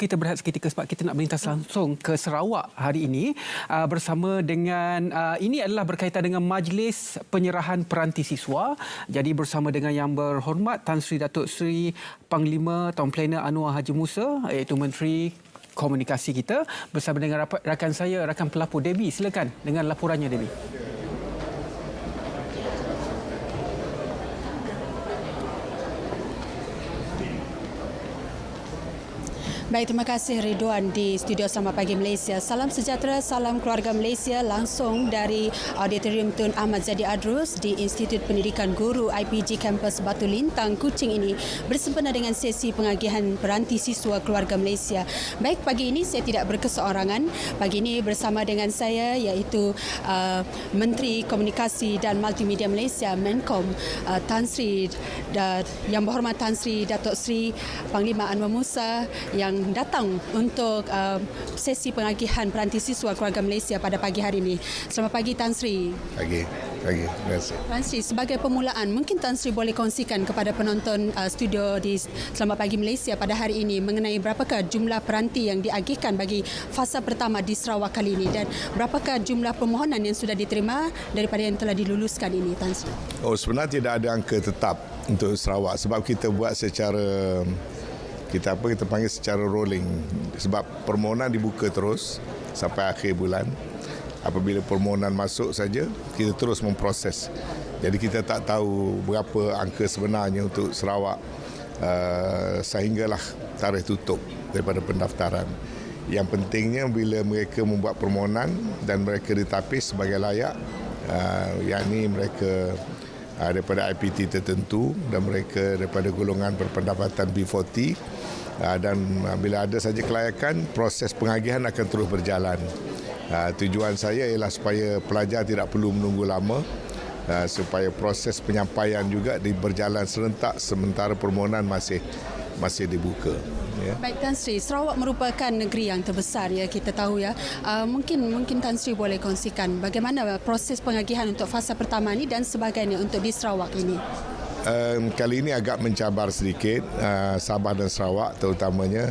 Kita berehat seketika sebab kita nak melintas langsung ke Sarawak hari ini bersama dengan ini adalah berkaitan dengan Majlis Penyerahan Peranti Siswa. Jadi bersama dengan Yang Berhormat Tan Sri Datuk Seri Panglima Taun Plena Anwar Haji Musa, iaitu Menteri Komunikasi kita, bersama dengan rakan saya, rakan pelapor Debbie. Silakan dengan laporannya, Debbie. Baik, terima kasih Ridwan di studio Selamat Pagi Malaysia. Salam sejahtera, salam keluarga Malaysia langsung dari Auditorium Tun Ahmad Zahid Adrus di Institut Pendidikan Guru IPG Kampus Batu Lintang, Kuching ini bersempena dengan sesi pengagihan peranti siswa keluarga Malaysia. Baik, pagi ini saya tidak berkeseorangan. Pagi ini bersama dengan saya iaitu Menteri Komunikasi dan Multimedia Malaysia, Menkom Tan Sri Yang Berhormat Tan Sri Datuk Seri Panglima Anwar Musa yang datang untuk sesi pengagihan peranti siswa keluarga Malaysia pada pagi hari ini. Selamat pagi Tan Sri. Pagi. Terima kasih. Tan Sri, sebagai permulaan, mungkin Tan Sri boleh kongsikan kepada penonton studio di Selamat Pagi Malaysia pada hari ini mengenai berapakah jumlah peranti yang diagihkan bagi fasa pertama di Sarawak kali ini dan berapakah jumlah permohonan yang sudah diterima daripada yang telah diluluskan ini, Tan Sri? Sebenarnya tidak ada angka tetap untuk Sarawak sebab kita buat secara kita panggil secara rolling, sebab permohonan dibuka terus sampai akhir bulan. Apabila permohonan masuk saja, kita terus memproses. Jadi kita tak tahu berapa angka sebenarnya untuk Sarawak sehinggalah tarikh tutup daripada pendaftaran. Yang pentingnya bila mereka membuat permohonan dan mereka ditapis sebagai layak, yakni mereka daripada IPT tertentu dan mereka daripada golongan berpendapatan B40, dan bila ada saja kelayakan, proses pengagihan akan terus berjalan. Tujuan saya ialah supaya pelajar tidak perlu menunggu lama, supaya proses penyampaian juga berjalan serentak sementara permohonan masih dibuka. Ya. Baik Tan Sri, Sarawak merupakan negeri yang terbesar, ya, kita tahu, ya. Mungkin Tan Sri boleh kongsikan bagaimana proses pengagihan untuk fasa pertama ini dan sebagainya untuk di Sarawak ini. Kali ini agak mencabar sedikit Sabah dan Sarawak terutamanya,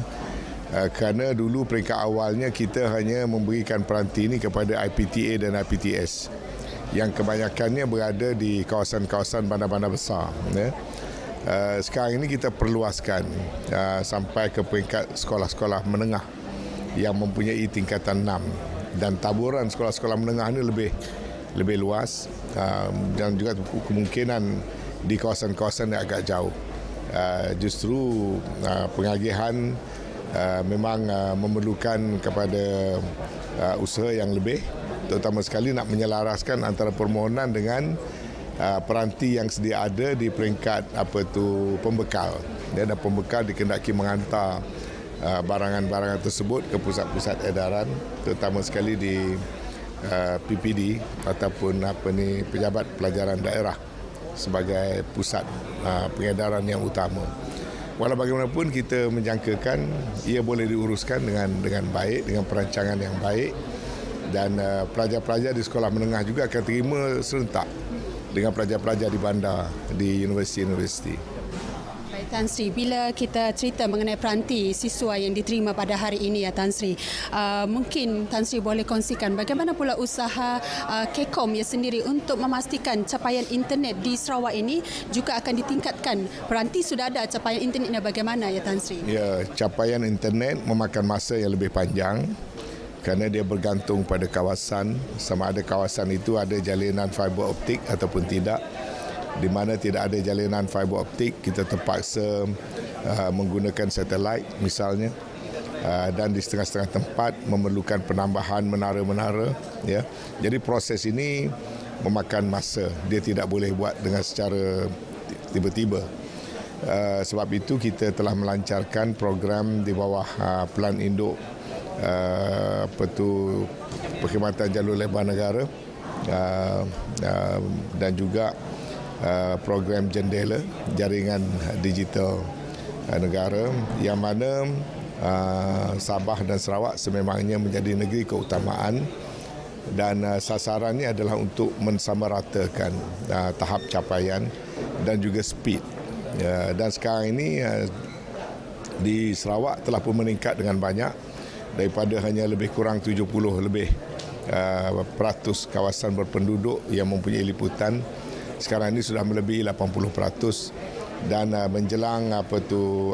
kerana dulu peringkat awalnya kita hanya memberikan peranti ini kepada IPTA dan IPTS yang kebanyakannya berada di kawasan-kawasan bandar-bandar besar, ya. Sekarang ini kita perluaskan sampai ke peringkat sekolah-sekolah menengah yang mempunyai tingkatan 6, dan taburan sekolah-sekolah menengah ini lebih luas, dan juga kemungkinan di kawasan-kawasan yang agak jauh. Justru pengagihan memang memerlukan kepada usaha yang lebih, terutama sekali nak menyelaraskan antara permohonan dengan peranti yang sedia ada di peringkat pembekal. Dan pembekal dikehendaki menghantar barangan-barangan tersebut ke pusat-pusat edaran, terutama sekali di PPD ataupun pejabat pelajaran daerah sebagai pusat pengedaran yang utama. Walau bagaimanapun kita menjangkakan ia boleh diuruskan dengan baik, dengan perancangan yang baik, dan pelajar-pelajar di sekolah menengah juga akan terima serentak dengan pelajar-pelajar di bandar, di universiti-universiti. Baik Tan Sri, bila kita cerita mengenai peranti siswa yang diterima pada hari ini, ya Tan Sri, mungkin Tan Sri boleh kongsikan bagaimana pula usaha KECOM ya sendiri untuk memastikan capaian internet di Sarawak ini juga akan ditingkatkan. Peranti sudah ada, capaian internetnya bagaimana, ya Tan Sri? Ya, capaian internet memakan masa yang lebih panjang kerana dia bergantung pada kawasan, sama ada kawasan itu ada jalinan fiber optik ataupun tidak. Di mana tidak ada jalinan fiber optik, kita terpaksa menggunakan satelit misalnya, dan di setengah-setengah tempat memerlukan penambahan menara-menara, ya. Jadi proses ini memakan masa, dia tidak boleh buat dengan secara tiba-tiba. Sebab itu kita telah melancarkan program di bawah Pelan Induk Perkhidmatan Jalur Lebar Negara, dan juga program Jendela, jaringan digital negara, yang mana Sabah dan Sarawak sememangnya menjadi negeri keutamaan, dan sasarannya adalah untuk mensamaratakan tahap capaian dan juga speed. Dan sekarang ini di Sarawak telah pun meningkat dengan banyak daripada hanya lebih kurang 70 lebih peratus kawasan berpenduduk yang mempunyai liputan. Sekarang ini sudah melebihi 80%, dan menjelang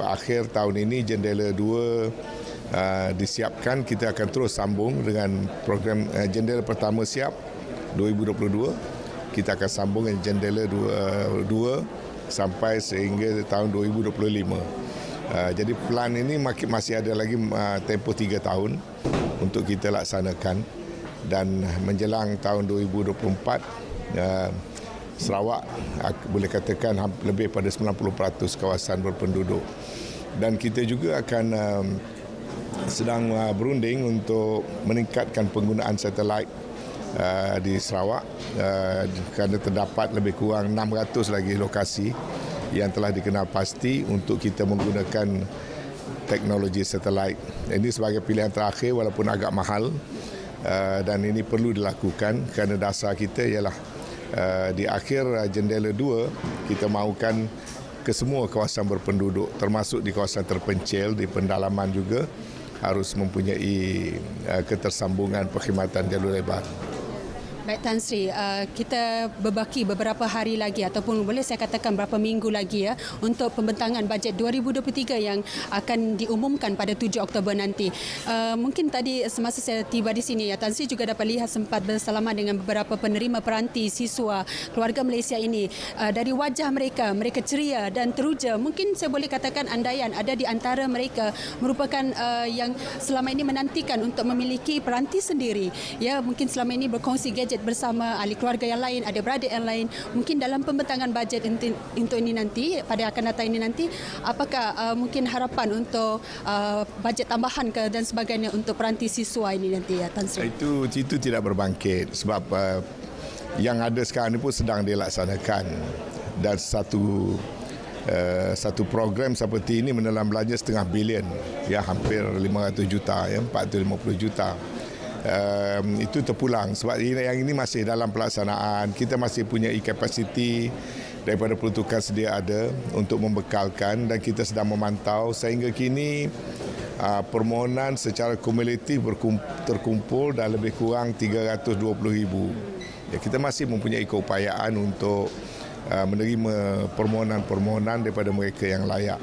akhir tahun ini Jendela 2 disiapkan. Kita akan terus sambung dengan program Jendela pertama siap 2022. Kita akan sambung dengan Jendela 2 sampai sehingga tahun 2025. Jadi plan ini masih ada lagi tempoh 3 tahun untuk kita laksanakan, dan menjelang tahun 2024 Sarawak boleh katakan lebih pada 90% kawasan berpenduduk. Dan kita juga akan sedang berunding untuk meningkatkan penggunaan satelit di Sarawak, kerana terdapat lebih kurang 600 lagi lokasi yang telah dikenal pasti untuk kita menggunakan teknologi satelit. Ini sebagai pilihan terakhir walaupun agak mahal, dan ini perlu dilakukan kerana dasar kita ialah di akhir Jendela 2 kita mahukan ke semua kawasan berpenduduk, termasuk di kawasan terpencil, di pendalaman juga harus mempunyai ketersambungan perkhidmatan jalur lebar. Baik Tan Sri, kita berbaki beberapa hari lagi ataupun boleh saya katakan beberapa minggu lagi untuk pembentangan bajet 2023 yang akan diumumkan pada 7 Oktober nanti. Mungkin tadi semasa saya tiba di sini Tan Sri juga dapat lihat sempat bersalaman dengan beberapa penerima peranti siswa keluarga Malaysia ini. Dari wajah mereka ceria dan teruja. Mungkin saya boleh katakan andaian ada di antara mereka merupakan yang selama ini menantikan untuk memiliki peranti sendiri. Ya, mungkin selama ini berkongsi gadget bersama ahli keluarga yang lain, adik-beradik yang lain. Mungkin dalam pembentangan bajet untuk ini nanti, pada akan datang ini nanti, apakah mungkin harapan untuk bajet tambahan dan sebagainya untuk peranti siswa ini nanti ya Tan Sri? Itu tidak berbangkit sebab yang ada sekarang ini pun sedang dilaksanakan, dan satu program seperti ini menelan belanja setengah bilion, ya hampir 500 juta, ya 450 juta. Itu terpulang sebab yang ini masih dalam pelaksanaan. Kita masih punya kapasiti daripada peruntukan sedia ada untuk membekalkan, dan kita sedang memantau sehingga kini permohonan secara kumulatif terkumpul dah lebih kurang 320,000. Ya, kita masih mempunyai keupayaan untuk menerima permohonan-permohonan daripada mereka yang layak.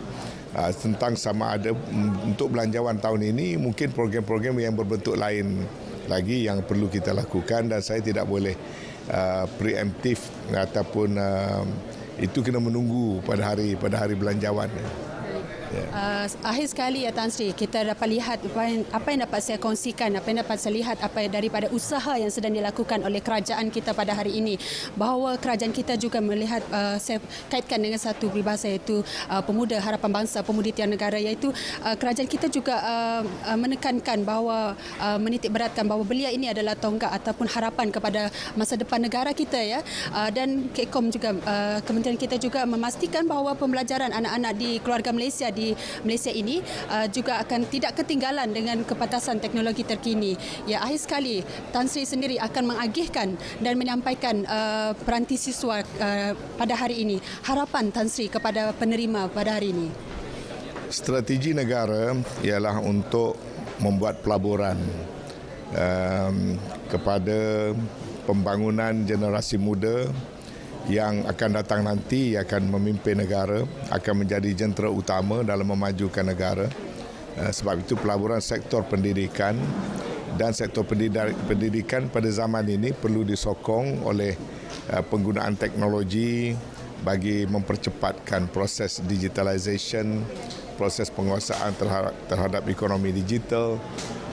Tentang sama ada untuk belanjawan tahun ini, mungkin program-program yang berbentuk lain lagi yang perlu kita lakukan, dan saya tidak boleh preemptif ataupun itu kena menunggu pada hari belanjawan. Akhir sekali ya Tan Sri, kita dapat lihat apa yang dapat saya kongsikan, apa yang dapat saya lihat daripada usaha yang sedang dilakukan oleh kerajaan kita pada hari ini, bahawa kerajaan kita juga melihat, saya kaitkan dengan satu peribahasa iaitu pemuda harapan bangsa, pemudi tiada negara, iaitu kerajaan kita juga menekankan bahawa menitik beratkan bahawa belia ini adalah tonggak ataupun harapan kepada masa depan negara kita ya. Dan KECOM juga, kementerian kita juga memastikan bahawa pembelajaran anak-anak di keluarga Malaysia di Malaysia ini juga akan tidak ketinggalan dengan kepatasan teknologi terkini. Ya, akhir sekali Tan Sri sendiri akan mengagihkan dan menyampaikan peranti siswa pada hari ini. Harapan Tan Sri kepada penerima pada hari ini. Strategi negara ialah untuk membuat pelaburan kepada pembangunan generasi muda yang akan datang nanti, akan memimpin negara, akan menjadi jentera utama dalam memajukan negara. Sebab itu pelaburan sektor pendidikan dan sektor pendidikan pada zaman ini perlu disokong oleh penggunaan teknologi bagi mempercepatkan proses digitalisation, proses penguasaan terhadap ekonomi digital,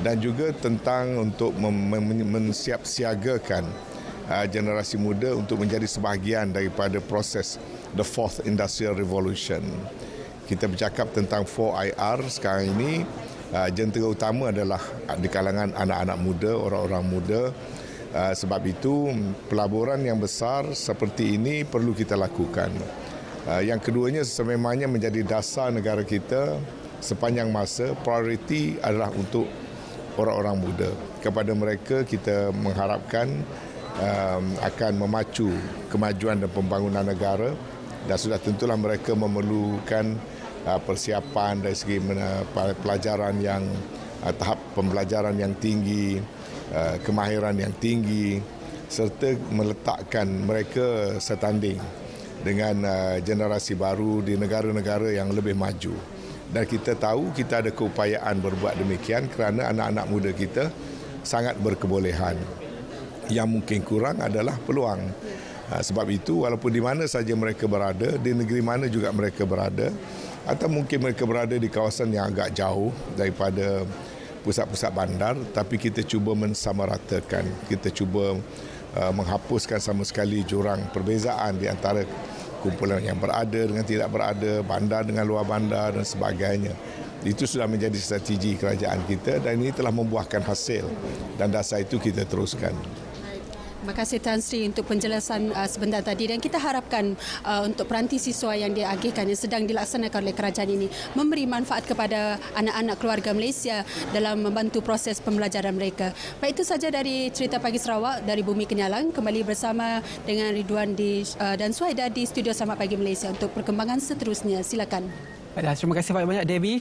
dan juga tentang untuk mensiapsiagakan generasi muda untuk menjadi sebahagian daripada proses the fourth industrial revolution. Kita bercakap tentang 4IR sekarang ini, jentera utama adalah di kalangan anak-anak muda, orang-orang muda. Sebab itu pelaburan yang besar seperti ini perlu kita lakukan. Yang keduanya sememangnya menjadi dasar negara kita sepanjang masa. Prioriti adalah untuk orang-orang muda. Kepada mereka kita mengharapkan akan memacu kemajuan dan pembangunan negara, dan sudah tentulah mereka memerlukan persiapan dari segi pelajaran yang tahap pembelajaran yang tinggi, kemahiran yang tinggi serta meletakkan mereka setanding dengan generasi baru di negara-negara yang lebih maju. Dan kita tahu kita ada keupayaan berbuat demikian kerana anak-anak muda kita sangat berkebolehan. Yang mungkin kurang adalah peluang. Sebab itu walaupun di mana saja mereka berada, di negeri mana juga mereka berada, atau mungkin mereka berada di kawasan yang agak jauh daripada pusat-pusat bandar, tapi kita cuba mensamaratakan, kita cuba menghapuskan sama sekali jurang perbezaan di antara kumpulan yang berada dengan tidak berada, bandar dengan luar bandar dan sebagainya. Itu sudah menjadi strategi kerajaan kita dan ini telah membuahkan hasil dan dasar itu kita teruskan. Terima kasih Tan Sri untuk penjelasan sebentar tadi dan kita harapkan untuk peranti siswa yang diagihkan yang sedang dilaksanakan oleh kerajaan ini memberi manfaat kepada anak-anak keluarga Malaysia dalam membantu proses pembelajaran mereka. Baik, itu saja dari Cerita Pagi Sarawak dari Bumi Kenyalang, kembali bersama dengan Ridwan dan Suhaida di studio Selamat Pagi Malaysia untuk perkembangan seterusnya. Silakan. Baiklah, terima kasih banyak-banyak Debbie.